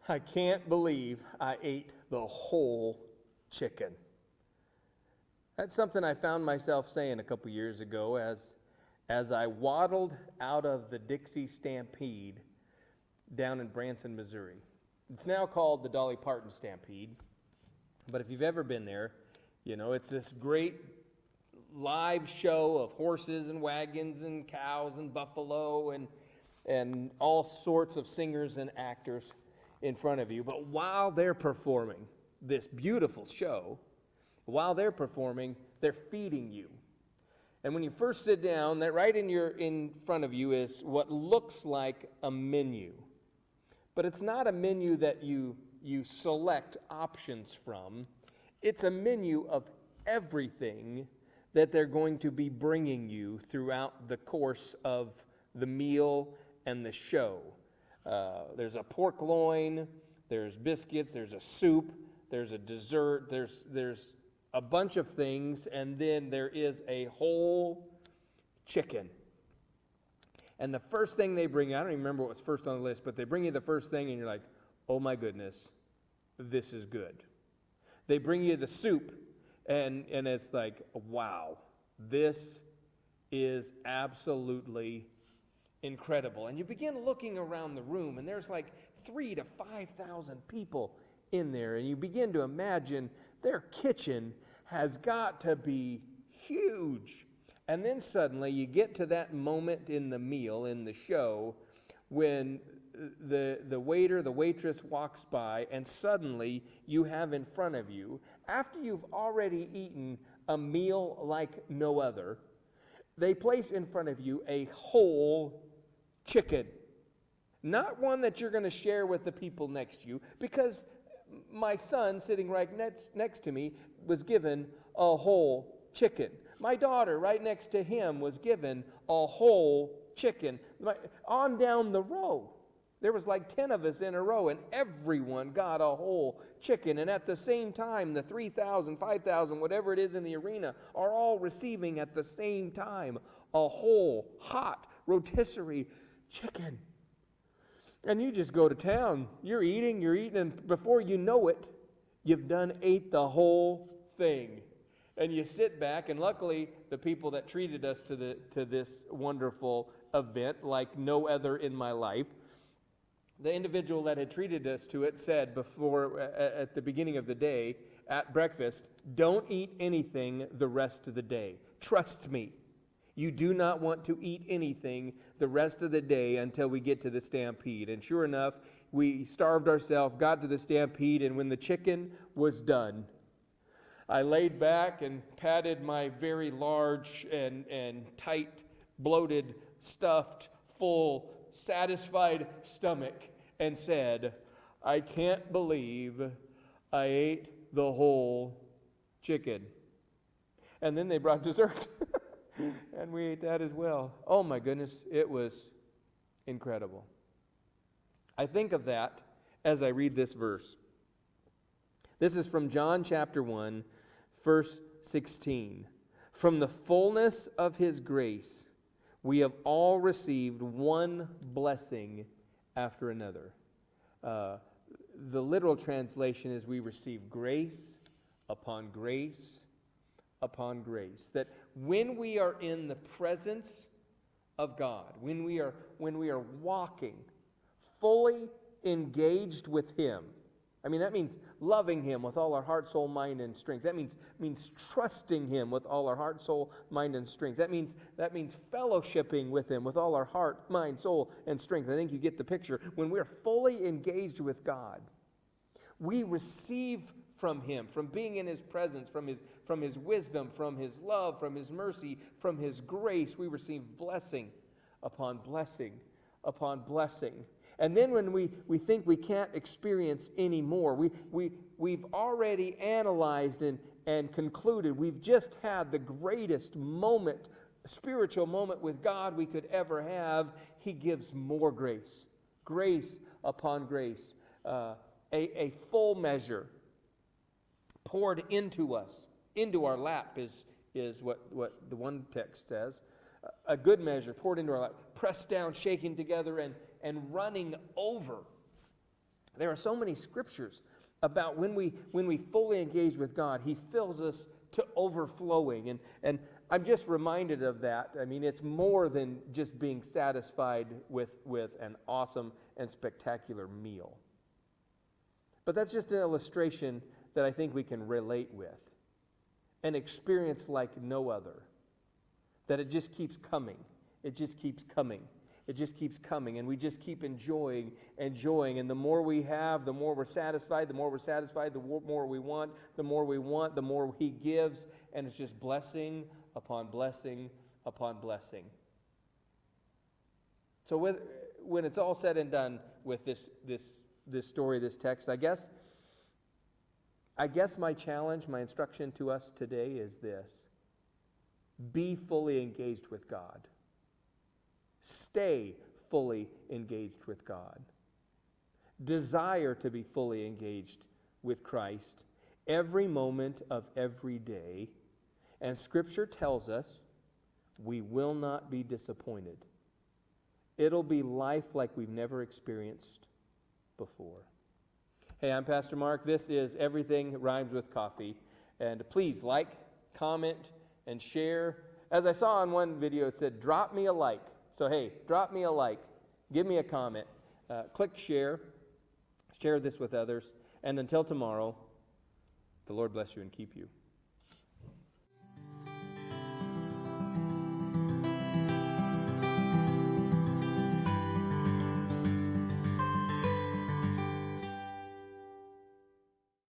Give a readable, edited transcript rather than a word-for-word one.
I can't believe I ate the whole chicken. That's something I found myself saying a couple years ago as I waddled out of the Dixie Stampede down in Branson, Missouri. It's now called the Dolly Parton Stampede, but if you've ever been there, you know, it's this great live show of horses and wagons and cows and buffalo and all sorts of singers and actors in front of you. But while they're performing this beautiful show, while they're performing, they're feeding you. And when you first sit down, that right in front of you is what looks like a menu. But it's not a menu that you select options from. It's a menu of everything that they're going to be bringing you throughout the course of the meal and the show. There's a pork loin, there's biscuits, there's a soup, there's a dessert, there's a bunch of things, and then there is a whole chicken. And the first thing they bring you, I don't even remember what was first on the list, but they bring you the first thing and you're like, oh my goodness, this is good. They bring you the soup and it's like, wow, this is absolutely incredible. And you begin looking around the room and there's like 3,000 to 5,000 people in there, and you begin to imagine their kitchen has got to be huge. And then suddenly you get to that moment in the meal, in the show, when the waiter, the waitress walks by, and suddenly you have in front of you, after you've already eaten a meal like no other, they place in front of you a whole chicken. Not one that you're going to share with the people next to you, because my son sitting right next to me was given a whole chicken. My daughter right next to him was given a whole chicken. On down the row, there was like 10 of us in a row, and everyone got a whole chicken. And at the same time, the 3,000, 5,000, whatever it is in the arena, are all receiving at the same time a whole hot rotisserie chicken. And you just go to town. You're eating, and before you know it, you've ate the whole thing. And you sit back, and luckily the people that treated us to this wonderful event, like no other in my life, the individual that had treated us to it said before, at the beginning of the day, at breakfast, don't eat anything the rest of the day. Trust me. You do not want to eat anything the rest of the day until we get to the stampede. And sure enough, we starved ourselves, got to the stampede, and when the chicken was done, I laid back and patted my very large and tight, bloated, stuffed, full, satisfied stomach and said, I can't believe I ate the whole chicken. And then they brought dessert. And we ate that as well. Oh my goodness, it was incredible. I think of that as I read this verse. This is from John chapter 1, verse 16. From the fullness of his grace, we have all received one blessing after another. The literal translation is we receive grace upon grace upon grace. That when we are in the presence of God, when we are walking fully engaged with him, I mean, that means loving him with all our heart, soul, mind, and strength. That means trusting him with all our heart, soul, mind, and strength. That means fellowshipping with him with all our heart, mind, soul, and strength. I think you get the picture. When we're fully engaged with God, we receive from him, from being in his presence, from his wisdom, from his love, from his mercy, from his grace. We receive blessing upon blessing upon blessing. And then when we think we can't experience any more, we've already analyzed and concluded we've just had the greatest moment, spiritual moment with God we could ever have. He gives more grace, grace upon grace, a full measure poured into us, into our lap is what the one text says. A good measure poured into our lap, pressed down, shaken together, and running over. There are so many scriptures about when we fully engage with God, he fills us to overflowing. And I'm just reminded of that. I mean, it's more than just being satisfied with an awesome and spectacular meal. But that's just an illustration that I think we can relate with. An experience like no other. That it just keeps coming. It just keeps coming. It just keeps coming, and we just keep enjoying. And the more we have, the more we're satisfied. The more we're satisfied, the more we want. The more we want, the more he gives. And it's just blessing upon blessing upon blessing. So when it's all said and done with this story, this text, I guess my challenge, my instruction to us today is this. Be fully engaged with God. Stay fully engaged with God. Desire to be fully engaged with Christ every moment of every day. And Scripture tells us we will not be disappointed. It'll be life like we've never experienced before. Hey, I'm Pastor Mark. This is Everything Rhymes with Coffee. And please like, comment, and share. As I saw on one video, it said, drop me a like. So hey, drop me a like. Give me a comment. Click share. Share this with others. And until tomorrow, the Lord bless you and keep you.